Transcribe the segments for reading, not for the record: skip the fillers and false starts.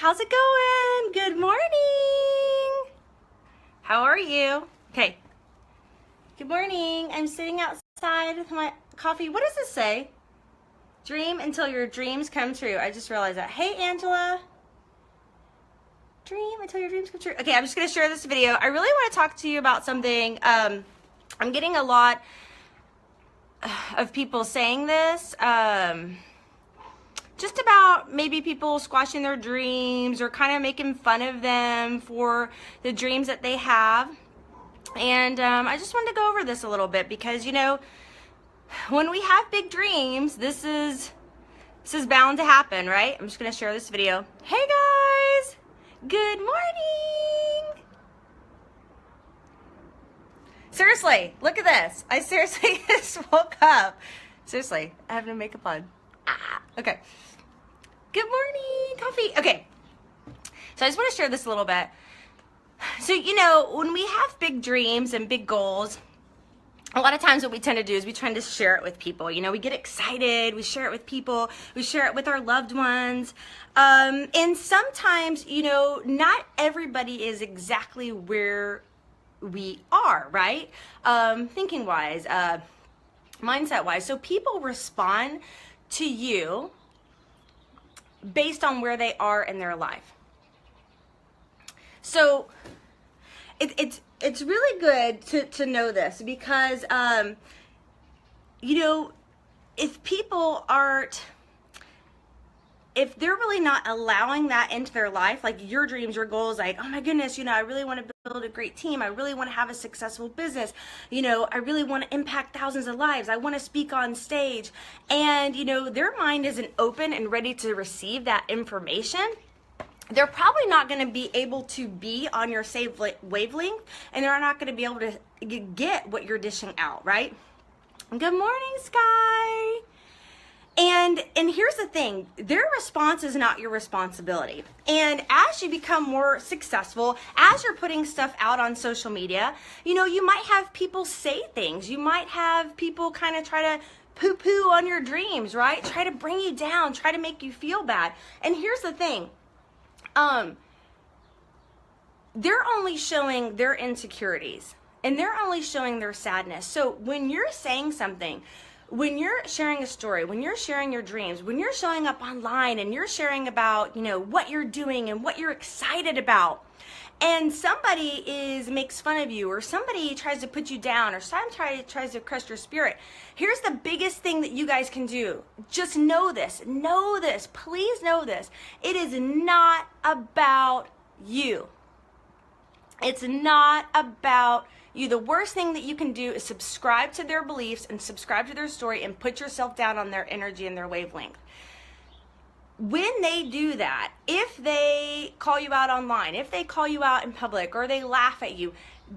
how's it going? Good morning. How are you? Okay. Good morning. I'm sitting outside with my coffee. What does this say? Dream until your dreams come true. I just realized that. Hey, Angela. Dream until your dreams come true. Okay, I'm just going to share this video. I really want to talk to you about something. I'm getting a lot of people saying this. Just about maybe people squashing their dreams or kind of making fun of them for the dreams that they have. And I just wanted to go over this a little bit because, you know, when we have big dreams, this is bound to happen, right? I'm just going to share this video. Hey guys, good morning. Seriously, look at this. I seriously just woke up. Seriously, I have no makeup on. Okay. Good morning, coffee. Okay. So I just want to share this a little bit. So, you know, when we have big dreams and big goals, a lot of times what we tend to do is we try to share it with people. You know, we get excited, we share it with people, we share it with our loved ones. And sometimes, you know, not everybody is exactly where we are, right? Thinking wise, mindset wise. So people respond to you based on where they are in their life. So it's really good to know this because, you know, if people if they're really not allowing that into their life, like your dreams, your goals, like, oh my goodness, you know, I really want to build a great team. I really want to have a successful business. You know, I really want to impact thousands of lives. I want to speak on stage. And, you know, their mind isn't open and ready to receive that information. They're probably not going to be able to be on your same wavelength, and they're not going to be able to get what you're dishing out, right? Good morning, Sky. And here's the thing, their response is not your responsibility. And as you become more successful, as you're putting stuff out on social media, you know, you might have people say things. You might have people kind of try to poo-poo on your dreams, right? Try to bring you down, try to make you feel bad. And here's the thing, they're only showing their insecurities and they're only showing their sadness. So when you're saying something, when you're sharing a story, when you're sharing your dreams, when you're showing up online and you're sharing about, you know, what you're doing and what you're excited about, and somebody makes fun of you, or somebody tries to put you down, or somebody tries to crush your spirit, here's the biggest thing that you guys can do. Just know this, please know this. It is not about you. It's not about you. The worst thing that you can do is subscribe to their beliefs and subscribe to their story and put yourself down on their energy and their wavelength. When they do that, if they call you out online, if they call you out in public, or they laugh at you,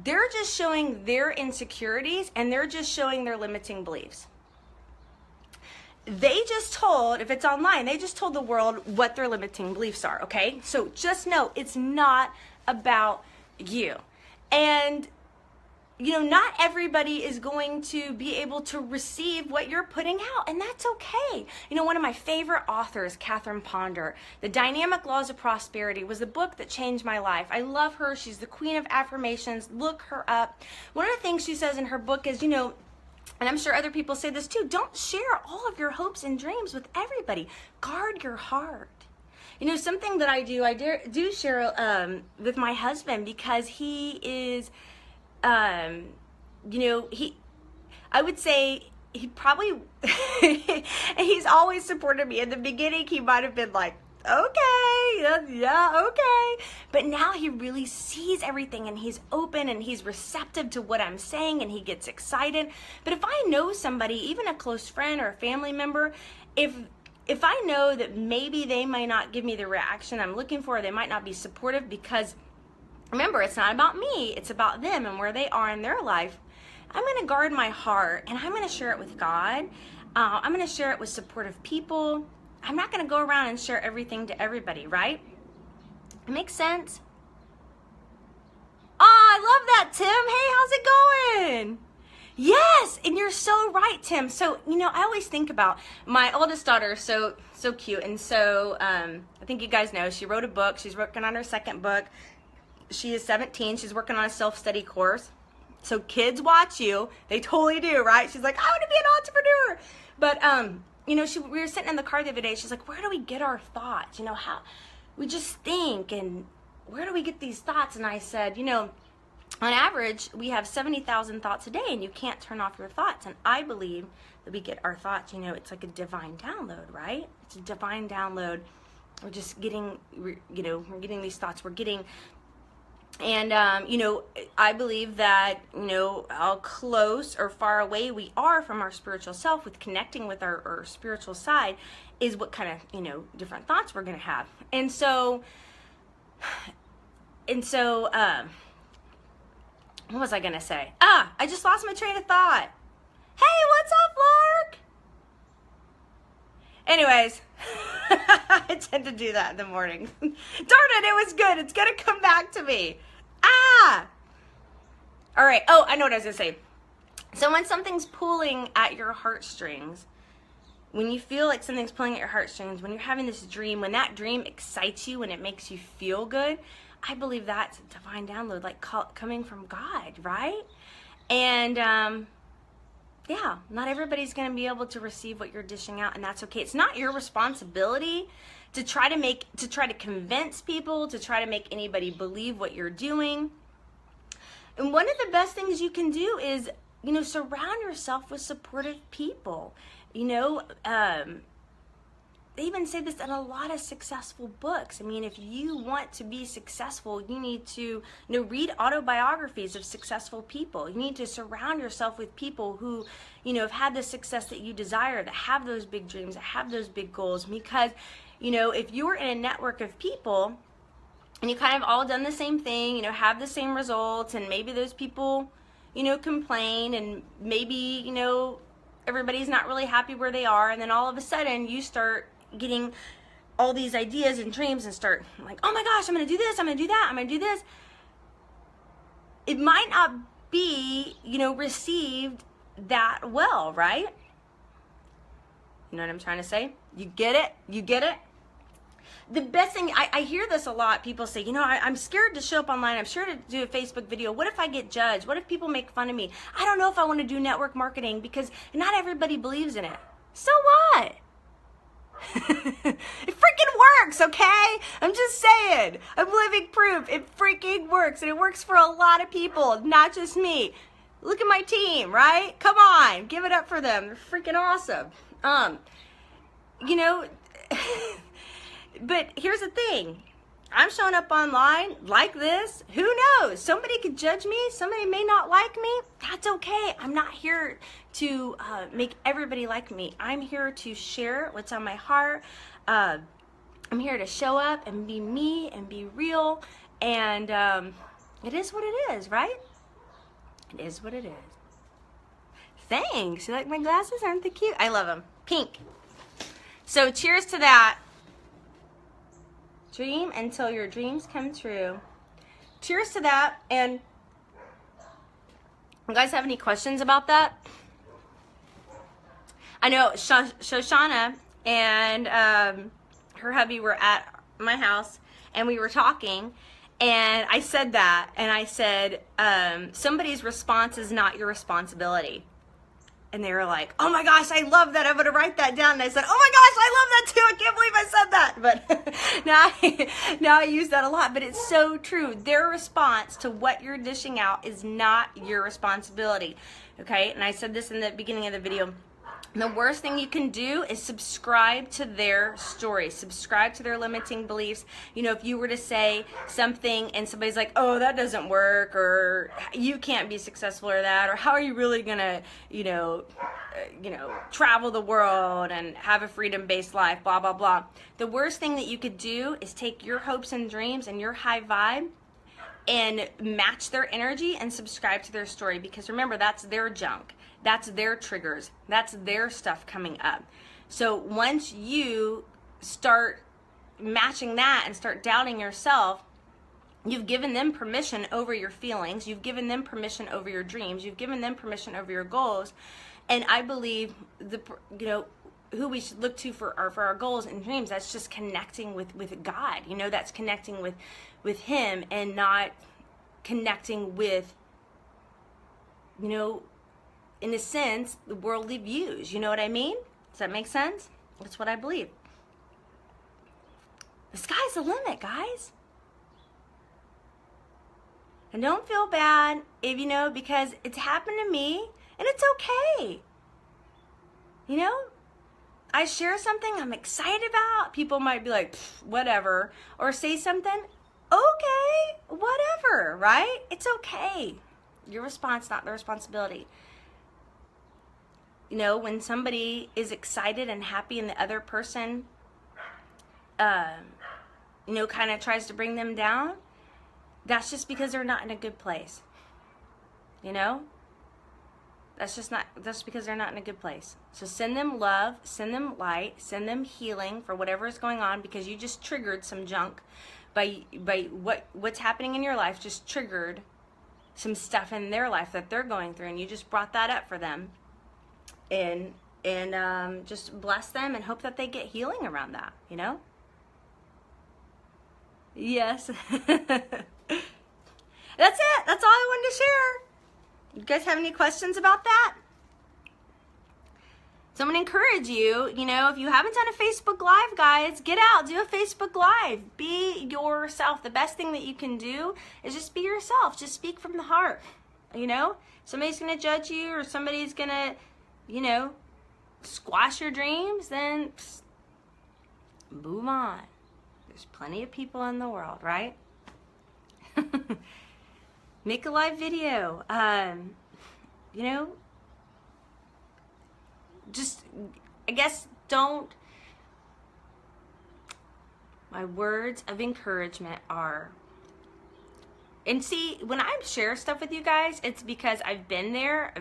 they're just showing their insecurities and they're just showing their limiting beliefs. They just told, if it's online, they just told the world what their limiting beliefs are, okay? So just know it's not about you. And you know, not everybody is going to be able to receive what you're putting out, and that's okay. You know, one of my favorite authors, Catherine Ponder, The Dynamic Laws of Prosperity, was the book that changed my life. I love her. She's the queen of affirmations. Look her up. One of the things she says in her book is, you know, and I'm sure other people say this too, don't share all of your hopes and dreams with everybody. Guard your heart. You know, something that I do share with my husband, because he is, you know, I would say he probably, he's always supported me. In the beginning, he might have been like, okay, yeah, okay. But now he really sees everything, and he's open and he's receptive to what I'm saying, and he gets excited. But if I know somebody, even a close friend or a family member, if I know that maybe they might not give me the reaction I'm looking for, they might not be supportive, because remember, it's not about me, it's about them and where they are in their life, I'm going to guard my heart and I'm going to share it with God. I'm going to share it with supportive people. I'm not going to go around and share everything to everybody, right? It makes sense? Oh, I love that, Tim. Hey, how's it going? Yes, and you're so right, Tim. So, I always think about my oldest daughter, so cute. And so I think you guys know, she wrote a book. She's working on her second book. She is 17. She's working on a self-study course. So kids watch you. They totally do, right? She's like, I want to be an entrepreneur. But, we were sitting in the car the other day. She's like, where do we get our thoughts? How we just think, and where do we get these thoughts? And I said, on average, we have 70,000 thoughts a day, and you can't turn off your thoughts. And I believe that we get our thoughts, it's like a divine download, right? It's a divine download. We're just getting, we're getting these thoughts. And, I believe that, how close or far away we are from our spiritual self with connecting with our spiritual side is what kind of, different thoughts we're going to have. And so, what was I going to say? I just lost my train of thought. Hey, what's up, Lark? Anyways, I tend to do that in the morning. Darn it, it was good. It's going to come back to me. All right. Oh, I know what I was going to say. So when something's pulling at your heartstrings, when you feel like something's pulling at your heartstrings, when you're having this dream, when that dream excites you, when it makes you feel good, I believe that's a divine download, like coming from God, right? And yeah, not everybody's going to be able to receive what you're dishing out, and that's okay. It's not your responsibility to try to convince people, to try to make anybody believe what you're doing. And one of the best things you can do is, surround yourself with supportive people. They even say this in a lot of successful books. I mean, if you want to be successful, you need to, read autobiographies of successful people. You need to surround yourself with people who, have had the success that you desire, that have those big dreams, that have those big goals. Because, if you're in a network of people and you kind of all done the same thing, have the same results, and maybe those people, complain, and maybe, everybody's not really happy where they are, and then all of a sudden you start getting all these ideas and dreams and start like, oh my gosh, I'm going to do this, I'm going to do that, I'm going to do this. It might not be, received that well, right? You know what I'm trying to say? You get it? You get it? The best thing, I hear this a lot. People say, I'm scared to show up online. I'm scared to do a Facebook video. What if I get judged? What if people make fun of me? I don't know if I want to do network marketing because not everybody believes in it. So what? It freaking works, okay? I'm just saying. I'm living proof. It freaking works. And it works for a lot of people, not just me. Look at my team, right? Come on. Give it up for them. They're freaking awesome. But here's the thing. I'm showing up online like this. Who knows? Somebody could judge me. Somebody may not like me. That's okay. I'm not here to make everybody like me. I'm here to share what's on my heart. I'm here to show up and be me and be real. And it is what it is, right? It is what it is. Thanks. You like my glasses? Aren't they cute? I love them. Pink. So cheers to that. Dream until your dreams come true. Cheers to that. And you guys have any questions about that? I know Shoshana and her hubby were at my house and we were talking, and I said that, and I said, somebody's response is not your responsibility. And they were like, oh my gosh, I love that. I'm going to write that down. And I said, oh my gosh, I love that too. I can't believe I said that. But now I use that a lot. But it's so true. Their response to what you're dishing out is not your responsibility. Okay? And I said this in the beginning of the video. The worst thing you can do is subscribe to their story, subscribe to their limiting beliefs. If you were to say something and somebody's like, oh, that doesn't work, or you can't be successful, or that, or how are you really gonna, travel the world and have a freedom-based life, blah, blah, blah. The worst thing that you could do is take your hopes and dreams and your high vibe and match their energy and subscribe to their story, because remember, that's their junk. That's their triggers. That's their stuff coming up. So once you start matching that and start doubting yourself, You've given them permission over your feelings. You've given them permission over your dreams. You've given them permission over your goals. And I believe who we should look to for our goals and dreams, that's just connecting with God. That's connecting with Him, and not connecting with, in a sense, the worldly views. You know what I mean? Does that make sense? That's what I believe. The sky's the limit, guys. And don't feel bad if, because it's happened to me, and it's okay. I share something I'm excited about. People might be like, whatever. Or say something, okay, whatever, right? It's okay. Your response, not their responsibility. When somebody is excited and happy and the other person, kind of tries to bring them down, that's just because they're not in a good place. That's because they're not in a good place. So send them love, send them light, send them healing for whatever is going on, because you just triggered some junk by what's happening in your life. Just triggered some stuff in their life that they're going through, and you just brought that up for them, and just bless them and hope that they get healing around that. Yes. That's it. That's all I wanted to share. You guys have any questions about that? So I'm going to encourage you, if you haven't done a Facebook Live, guys, get out, do a Facebook Live. Be yourself. The best thing that you can do is just be yourself. Just speak from the heart. Somebody's going to judge you, or somebody's going to, squash your dreams, then move on. There's plenty of people in the world, right? Make a live video. Just, I guess, my words of encouragement are, and see, when I share stuff with you guys, it's because I've been there,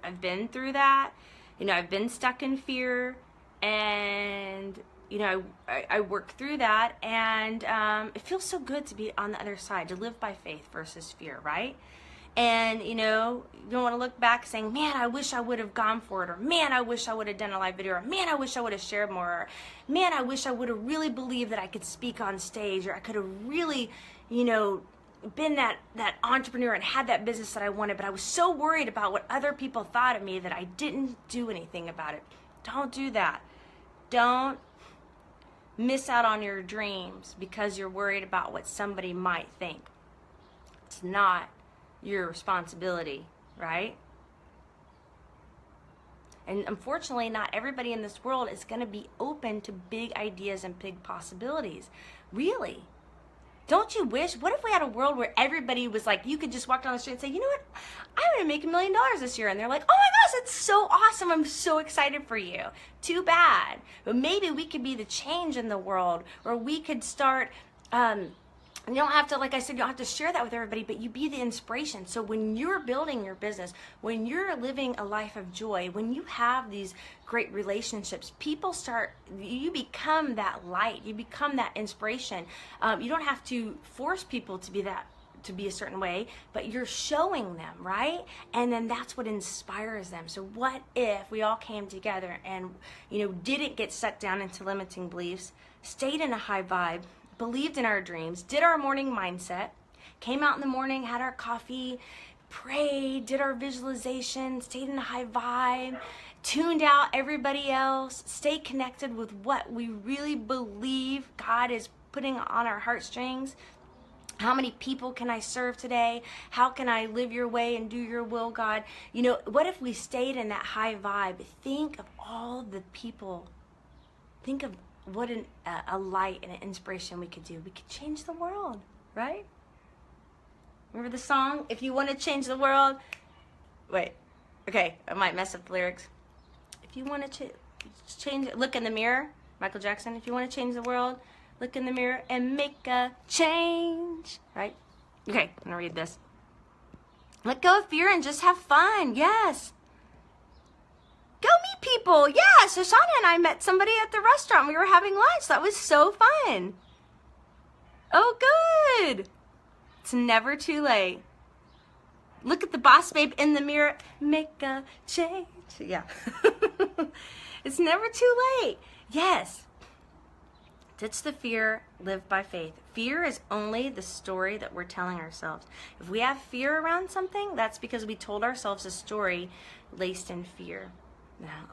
I've been through that, I've been stuck in fear, and I work through that, and it feels so good to be on the other side, to live by faith versus fear, right? And, you don't want to look back saying, man, I wish I would have gone for it, or man, I wish I would have done a live video, or man, I wish I would have shared more, or man, I wish I would have really believed that I could speak on stage, or I could have really, been that entrepreneur and had that business that I wanted, but I was so worried about what other people thought of me that I didn't do anything about it. Don't do that. Don't miss out on your dreams because you're worried about what somebody might think. It's not your responsibility, right? And unfortunately, not everybody in this world is going to be open to big ideas and big possibilities. Really. Don't you wish? What if we had a world where everybody was like, you could just walk down the street and say, you know what? I'm going to make $1 million this year. And they're like, oh my gosh, that's so awesome. I'm so excited for you. Too bad. But maybe we could be the change in the world, or we could start, you don't have to, like I said, you don't have to share that with everybody, but you be the inspiration. So when you're building your business, when you're living a life of joy, when you have these great relationships, you become that light, you become that inspiration. You don't have to force people to be a certain way, but you're showing them, right? And then that's what inspires them. So what if we all came together and, didn't get sucked down into limiting beliefs, stayed in a high vibe, believed in our dreams, did our morning mindset, came out in the morning, had our coffee, prayed, did our visualization, stayed in a high vibe, tuned out everybody else, stay connected with what we really believe God is putting on our heartstrings. How many people can I serve today? How can I live your way and do your will, God? What if we stayed in that high vibe? Think of all the people. Think of what a light and an inspiration we could do. We could change the world, right? Remember the song, If You Want to Change the World? Wait, okay, I might mess up the lyrics. If you want to change it, look in the mirror. Michael Jackson, if you want to change the world, look in the mirror and make a change, right? Okay, I'm going to read this. Let go of fear and just have fun, yes. Go meet people. Yeah, Shoshana and I met somebody at the restaurant. We were having lunch. That was so fun. Oh, good. It's never too late. Look at the boss babe in the mirror. Make a change. Yeah. It's never too late. Yes. Ditch the fear, live by faith. Fear is only the story that we're telling ourselves. If we have fear around something, that's because we told ourselves a story laced in fear. Now,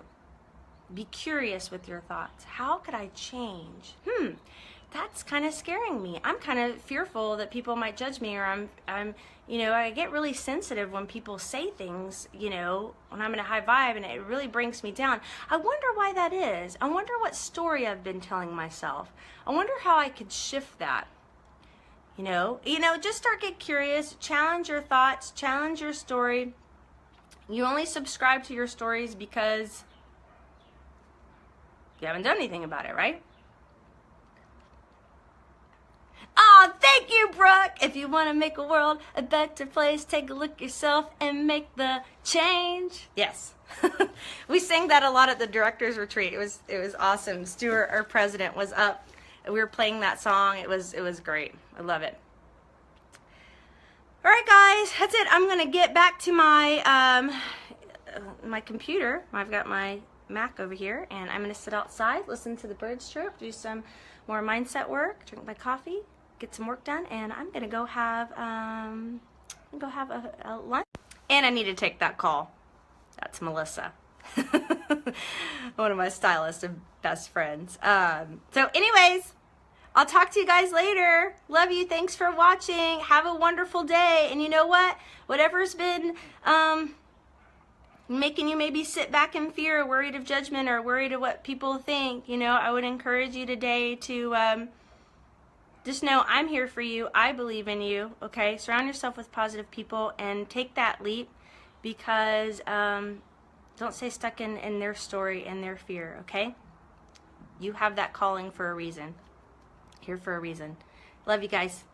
be curious with your thoughts. How could I change? That's kind of scaring me. I'm kind of fearful that people might judge me, or I'm, I get really sensitive when people say things, when I'm in a high vibe, and it really brings me down. I wonder why that is. I wonder what story I've been telling myself. I wonder how I could shift that. Just get curious, challenge your thoughts, challenge your story. You only subscribe to your stories because you haven't done anything about it, right? Oh, thank you, Brooke. If you want to make a world a better place, take a look yourself and make the change. Yes. We sang that a lot at the director's retreat. It was awesome. Stuart, our president, was up. We were playing that song. It was great. I love it. All right, guys, that's it. I'm gonna get back to my my computer. I've got my Mac over here, and I'm gonna sit outside, listen to the birds chirp, do some more mindset work, drink my coffee, get some work done, and I'm gonna go have a lunch. And I need to take that call. That's Melissa, one of my stylist and best friends. So anyways, I'll talk to you guys later. Love you. Thanks for watching. Have a wonderful day. And you know what? Whatever's been making you maybe sit back in fear, worried of judgment, or worried of what people think, I would encourage you today to just know I'm here for you. I believe in you, okay? Surround yourself with positive people and take that leap, because don't stay stuck in their story and their fear, okay? You have that calling for a reason. Here for a reason. Love you guys.